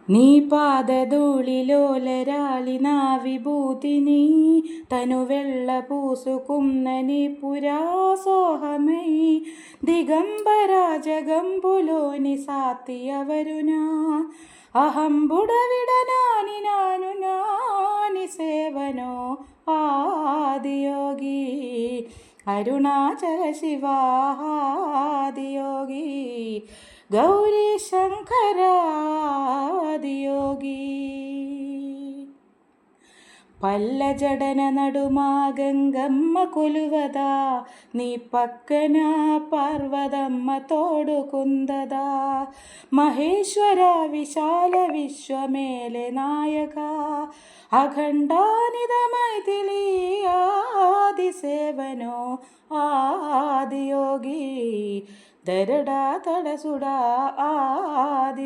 നീ പാദധൂളിലോലരാളിനാ വിഭൂതിനി തനുവെള്ള പൂസുകുന്നനി പുരാസോഹമൈ ദിഗംബരാജഗംബുലോനി സാത്തിയവരുനാ അഹംബുടവിടനാനി നാനു നാനി സേവനോ ആദിയോഗി അരുണാചല ശിവാദിയോഗി ഗൗരി ശങ്കരാദിയോഗി పల్లజడన నడుమా గంగమ్మ కొలువదా నీ పక్కన పార్వదమ్మ తోడుకుందదా మహేశ్వర విశాల విశ్వమేలే నాయక అఖండానిదమైథిలి ఆది సేవనో ఆదియోగి దరడా తడసుడా ఆది